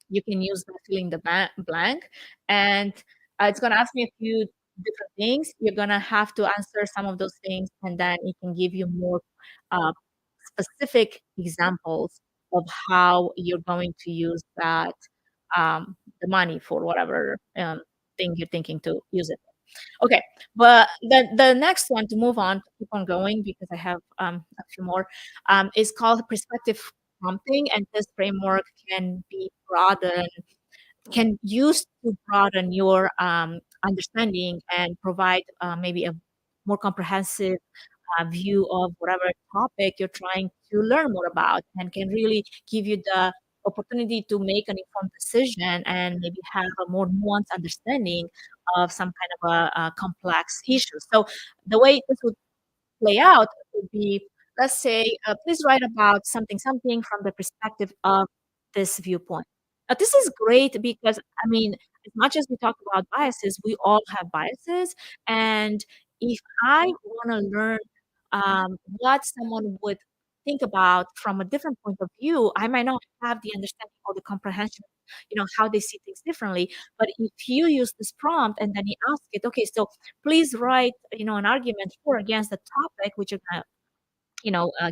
you can use the filling the blank, and it's going to ask me a few different things. You're going to have to answer some of those things, and then it can give you more uh, specific examples of how you're going to use the money for whatever thing you're thinking to use it. Okay, but the next one to move on, to keep on going because I have a few more, is called perspective prompting, and this framework can use to broaden your understanding and provide maybe a more comprehensive view of whatever topic you're trying to learn more about, and can really give you the opportunity to make an informed decision and maybe have a more nuanced understanding of some kind of a complex issue. So the way this would play out would be, let's say, please write about something, something from the perspective of this viewpoint. This is great because, I mean, as much as we talk about biases, we all have biases. And if I want to learn what someone would think about from a different point of view. I might not have the understanding or the comprehension, how they see things differently. But if you use this prompt and then you ask it, okay, so please write, an argument for or against the topic which you're gonna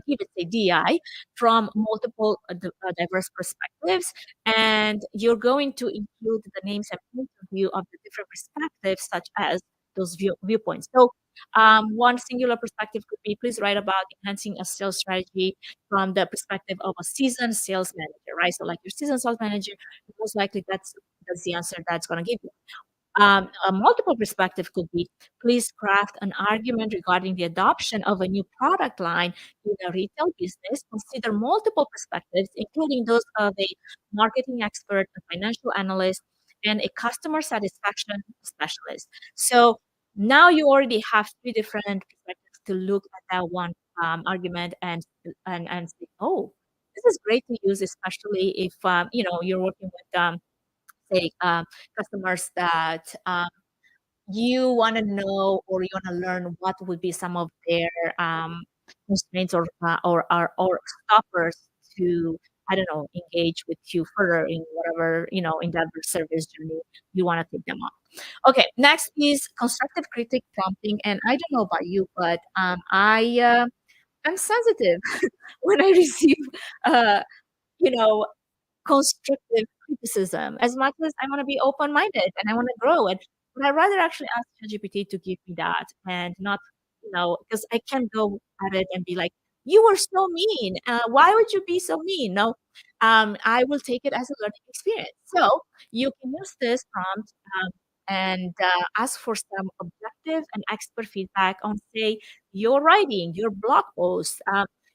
give it a DI from multiple diverse perspectives, and you're going to include the names and points of view of the different perspectives, such as those viewpoints. So, one singular perspective could be, please write about enhancing a sales strategy from the perspective of a seasoned sales manager, right? So, like your seasoned sales manager, most likely that's the answer that's going to give you. A multiple perspective could be, please craft an argument regarding the adoption of a new product line in a retail business. Consider multiple perspectives, including those of a marketing expert, a financial analyst, and a customer satisfaction specialist. So now you already have three different perspectives to look at that one argument and say, oh, this is great to use, especially if you're working with say customers that you want to know, or you want to learn what would be some of their constraints or stoppers to, I don't know, engage with you further in whatever endeavor, service journey you want to take them on. Okay, next is constructive critic prompting, and I don't know about you, but I'm sensitive when I receive uh, you know constructive criticism. As much as I wanna be open-minded and I wanna grow it, but I'd rather actually ask ChatGPT to give me that and not, because I can go at it and be like, "You were so mean. Why would you be so mean?" No, I will take it as a learning experience. So you can use this prompt, and ask for some objective and expert feedback on, say, your writing, your blog post.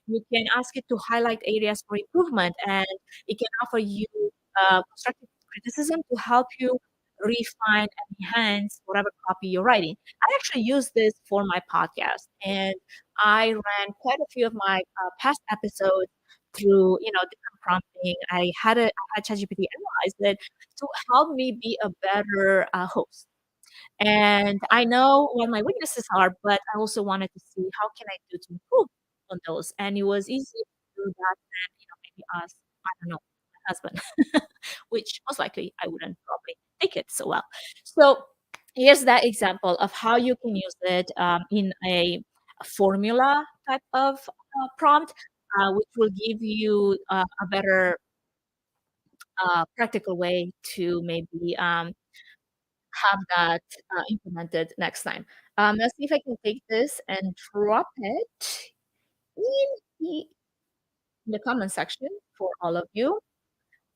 You can ask it to highlight areas for improvement, and it can offer you constructive criticism to help you refine and enhance whatever copy you're writing. I actually use this for my podcast, and I ran quite a few of my past episodes through different prompting. I had ChatGPT analyze it to help me be a better host. And I know what my weaknesses are, but I also wanted to see how can I do to improve on those. And it was easy to do that than, maybe ask, I don't know, my husband, which most likely I wouldn't probably take it so well. So here's that example of how you can use it in a formula type of prompt, which will give you a better practical way to maybe have that implemented next time. Let's see if I can take this and drop it in the comment section for all of you.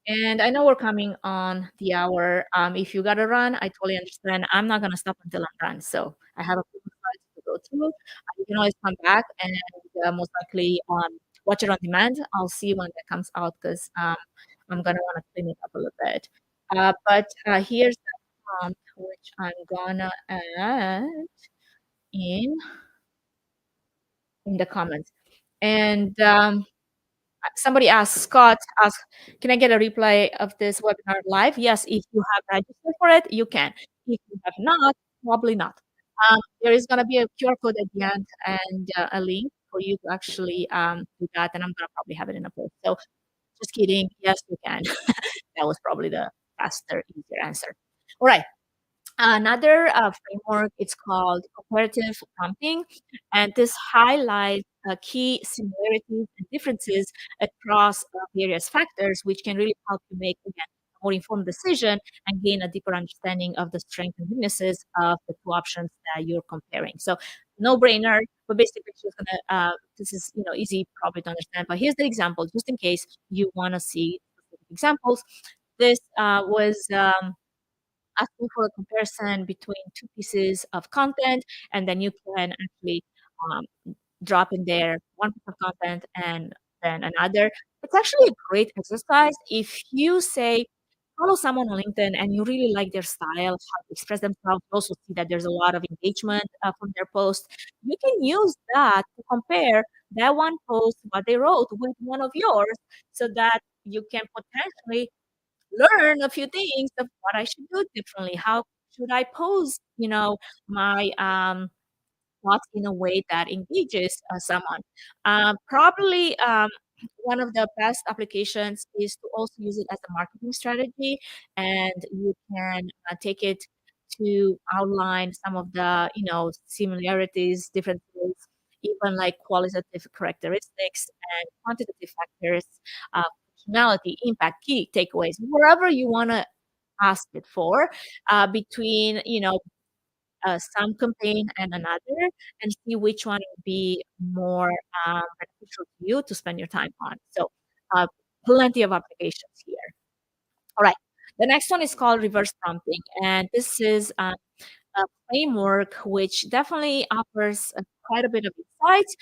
And I know we're coming on the hour. If you gotta run, I totally understand. I'm not gonna stop until I'm done. So I have a few more slides to go through. You can always come back and most likely watch it on demand. I'll see when that comes out because I'm gonna want to clean it up a little bit. But here's the prompt which I'm gonna add in in the comments. And somebody asked, Scott asked, can I get a replay of this webinar live? Yes, if you have registered for it, you can. If you have not, probably not. There is going to be a QR code at the end and a link for you to actually do that. And I'm going to probably have it in a post. So just kidding. Yes, you can. That was probably the faster, easier answer. All right. Another framework, it's called comparative prompting, and this highlights key similarities and differences across various factors, which can really help you make, again, a more informed decision and gain a deeper understanding of the strengths and weaknesses of the two options that you're comparing. So, no brainer, but basically, just gonna, this is easy probably to understand. But here's the example, just in case you want to see specific examples. This was. Asking for a comparison between two pieces of content, and then you can actually drop in there one piece of content and then another. It's actually a great exercise if you say follow someone on LinkedIn and you really like their style, how to express themselves. You also see that there's a lot of engagement from their post. You can use that to compare that one post, what they wrote, with one of yours, so that you can potentially learn a few things of what I should do differently. How should I pose, my thoughts in a way that engages someone. Probably one of the best applications is to also use it as a marketing strategy, and you can take it to outline some of the, similarities, differences, even like qualitative characteristics and quantitative factors, uh, functionality, impact, key takeaways, wherever you want to ask it for, between, some campaign and another, and see which one would be more beneficial to you to spend your time on. So, uh, plenty of applications here. All right. The next one is called reverse prompting, and this is a framework which definitely offers quite a bit of insights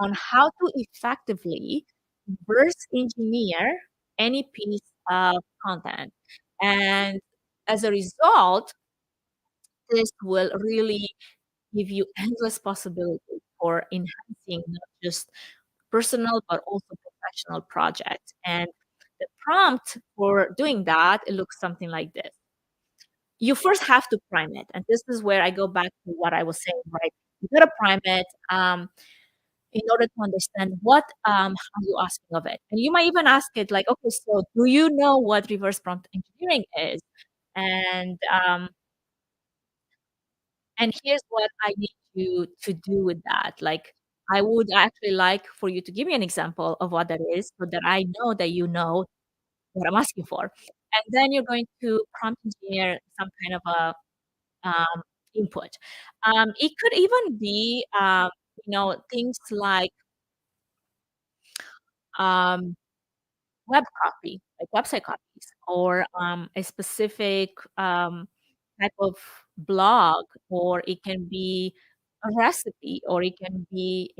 on how to effectively reverse engineer any piece of content. And as a result, this will really give you endless possibilities for enhancing not just personal but also professional projects. And the prompt for doing that, it looks something like this. You first have to prime it, and this is where I go back to what I was saying, right? You gotta prime it in order to understand what are you asking of it. And you might even ask it like, okay, so do you know what reverse prompt engineering is? And here's what I need you to do with that. Like, I would actually like for you to give me an example of what that is so that I know that you know what I'm asking for. And then you're going to prompt engineer some kind of a input. It could even be, things like um, web copy, like website copies, or a specific type of blog, or it can be a recipe, or it can be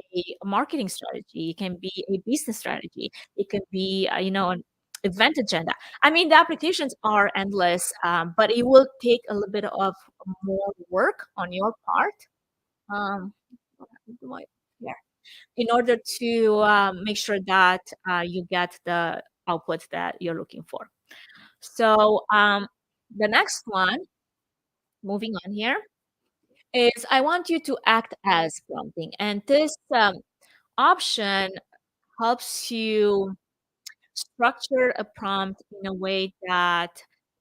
a marketing strategy, it can be a business strategy, it can be, an event agenda. I mean, the applications are endless, but it will take a little bit of more work on your part. What happened to my here? In order to make sure that you get the output that you're looking for. So the next one, moving on here, is I want you to act as prompting. And this option helps you structure a prompt in a way that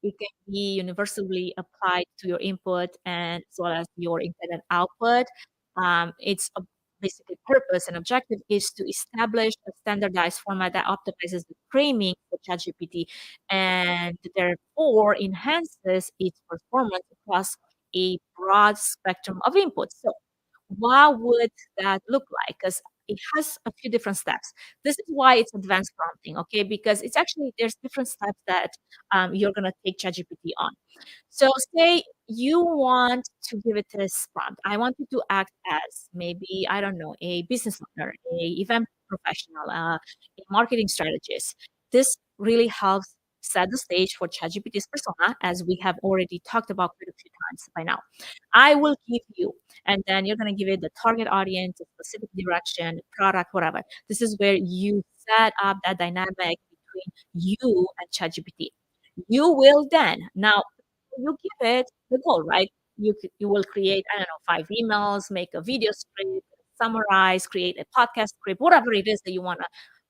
it can be universally applied to your input and as well as your intended output. Its basically purpose and objective is to establish a standardized format that optimizes the framing for ChatGPT and therefore enhances its performance across a broad spectrum of inputs. So, what would that look like? Because it has a few different steps. This is why it's advanced prompting, okay? Because it's actually there's different steps that you're gonna take ChatGPT on. So say you want to give it this prompt. I want you to act as maybe, I don't know, a business owner, a event professional, a marketing strategist. This really helps set the stage for ChatGPT's persona, as we have already talked about quite a few times by now. I will give you, and then you're going to give it the target audience, a specific direction, product, whatever. This is where you set up that dynamic between you and ChatGPT. You will then now you give it the goal, right? You will create, I don't know, 5 emails, make a video script, summarize, create a podcast script, whatever it is that you want to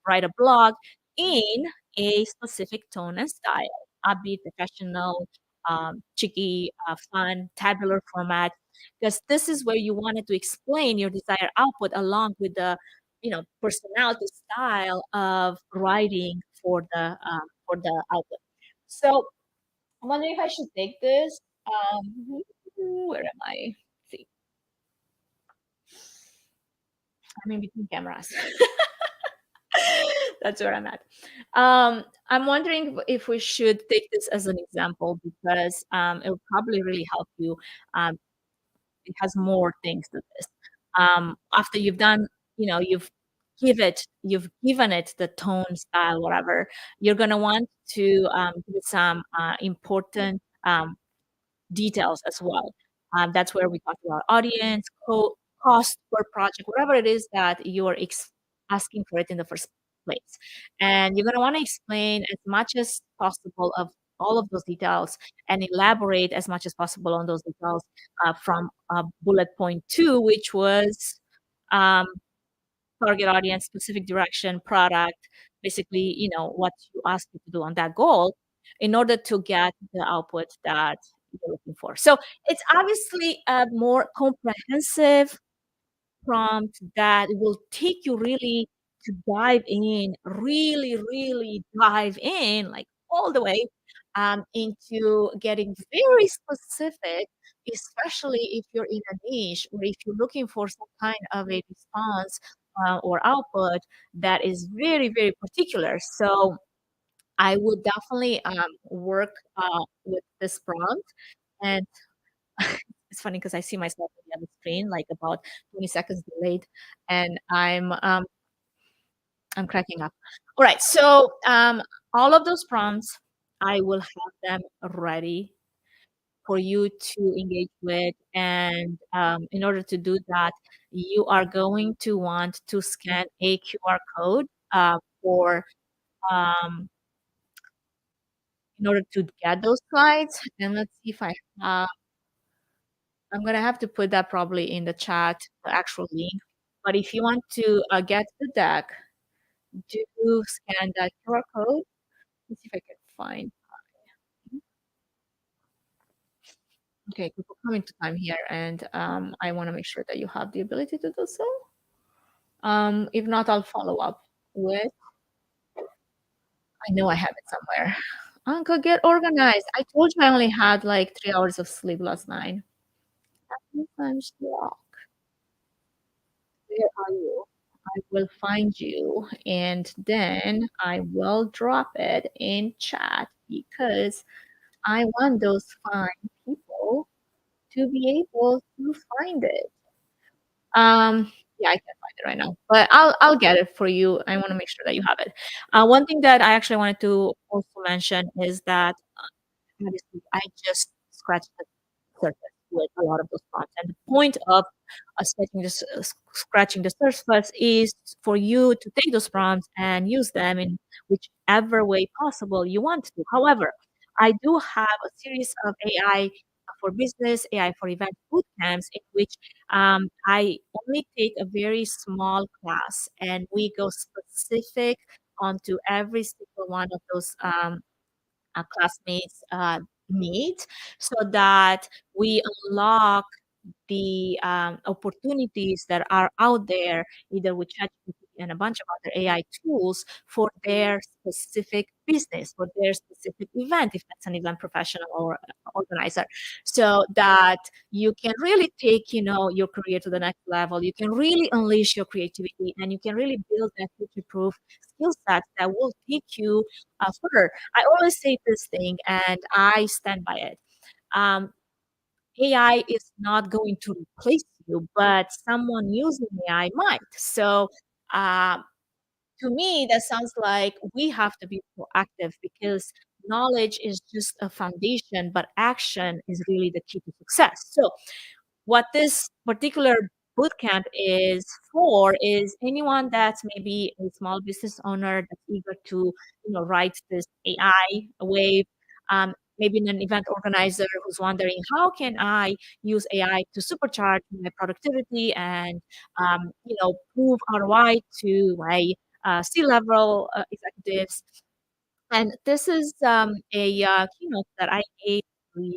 write a blog in a specific tone and style, upbeat, professional, cheeky, fun, tabular format, because this is where you wanted to explain your desired output along with the, personality style of writing for the output. So I'm wondering if I should take this. Where am I? Let's see, I'm in between cameras. That's where I'm at. I'm wondering if we should take this as an example because it will probably really help you. Um, it has more things to this. After you've done, you've given it the tone, style, whatever. You're gonna want to give it some important details as well. That's where we talk about audience, cost per project, whatever it is that you're asking for it in the first place. And you're going to want to explain as much as possible of all of those details and elaborate as much as possible on those details from bullet point two, which was um, target audience, specific direction, product, basically, what you ask me to do on that goal in order to get the output that you're looking for. So it's obviously a more comprehensive prompt that will take you really to dive in, really, really dive in, like all the way into getting very specific, especially if you're in a niche or if you're looking for some kind of a response or output that is very, very particular. So I would definitely work with this prompt. And it's funny because I see myself on the other screen, like about 20 seconds delayed, and I'm cracking up. All right, so all of those prompts, I will have them ready for you to engage with, and in order to do that, you are going to want to scan a QR code for um, in order to get those slides. And let's see if uh, I'm gonna have to put that probably in the chat, the actual link. But if you want to get the deck, do scan that QR code. Let's see if I can find. Okay, people coming to time here, and I want to make sure that you have the ability to do so. If not, I'll follow up with. I know I have it somewhere. Uncle, get organized. I told you I only had like 3 hours of sleep last night. Sometimes, yeah. Where are you? I will find you and then I will drop it in chat because I want those fine people to be able to find it. Yeah, I can't find it right now, but I'll get it for you. I want to make sure that you have it. One thing that I actually wanted to also mention is that obviously I just scratched the surface with a lot of those prompts. And the point of scratching the surface is for you to take those prompts and use them in whichever way possible you want to. However, I do have a series of AI for business, AI for event boot camps in which I only take a very small class and we go specific onto every single one of those classmates' needs so that we unlock the opportunities that are out there, either with ChatGPT and a bunch of other AI tools for their specific business, for their specific event, if that's an event professional or organizer, so that you can really take, your career to the next level. You can really unleash your creativity and you can really build that future-proof skill set that will take you further. I always say this thing and I stand by it. Um, AI is not going to replace you, but someone using AI might. So, uh, to me, that sounds like we have to be proactive because knowledge is just a foundation, but action is really the key to success. So, what this particular bootcamp is for is anyone that's maybe a small business owner that's eager to, ride this AI wave. Maybe an event organizer who's wondering how can I use AI to supercharge my productivity and, prove ROI to my C-level executives. And this is a keynote that I gave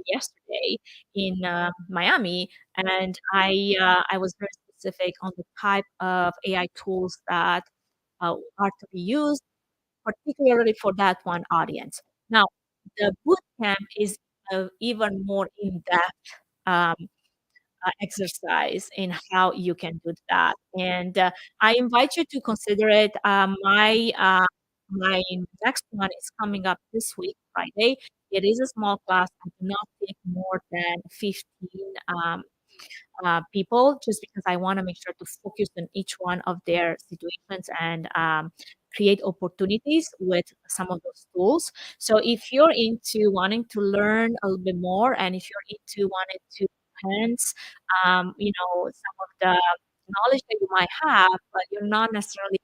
yesterday in Miami, and I was very specific on the type of AI tools that are to be used, particularly for that one audience. Now, the boot camp is even more in depth. Exercise in how you can do that. And I invite you to consider it. My next one is coming up this week, Friday. It is a small class. I do not take more than 15 people just because I want to make sure to focus on each one of their situations and create opportunities with some of those tools. So if you're into wanting to learn a little bit more and if you're into wanting to enhance, some of the knowledge that you might have, but you're not necessarily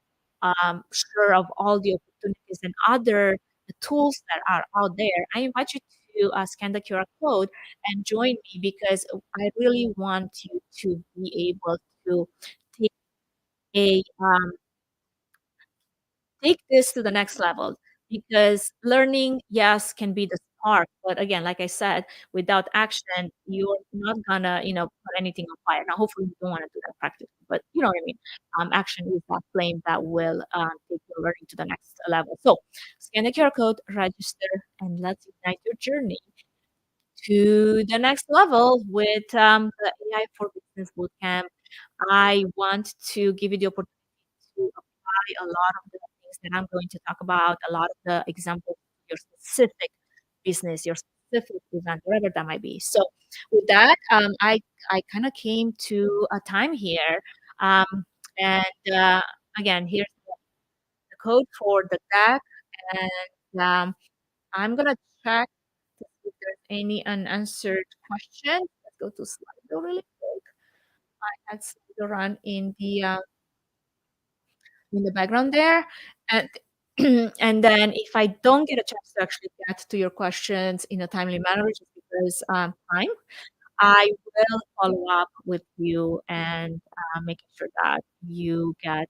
sure of all the opportunities and other the tools that are out there, I invite you to scan the QR code and join me because I really want you to be able to take a take this to the next level because learning, yes, can be the spark, but again, like I said, without action, you're not gonna, put anything on fire. Now, hopefully, you don't want to do that practically, but you know what I mean. Action is that flame that will take your learning to the next level. So, scan the QR code, register, and let's ignite your journey to the next level with the AI for Business Bootcamp. I want to give you the opportunity to apply a lot of the things that I'm going to talk about, a lot of the examples of your specific business, your specific event, whatever that might be. So with that, I kind of came to a time here, um, and again, here's the code for the deck, and I'm gonna check to see if there's any unanswered questions. Let's go to Slido really quick. I had Slido run in the background there. And and then if I don't get a chance to actually get to your questions in a timely manner, just because time, I will follow up with you and making sure that you get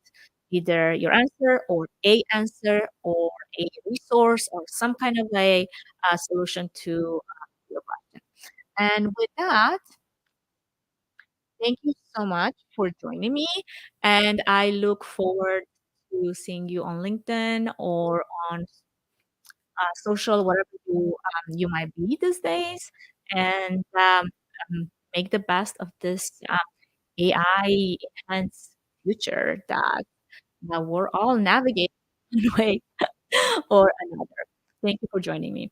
either your answer or a answer or a resource or some kind of a solution to your question. And with that, thank you so much for joining me, and I look forward to seeing you on LinkedIn or on social, whatever you might be these days, and make the best of this AI enhanced future that we're all navigating one way or another. Thank you for joining me.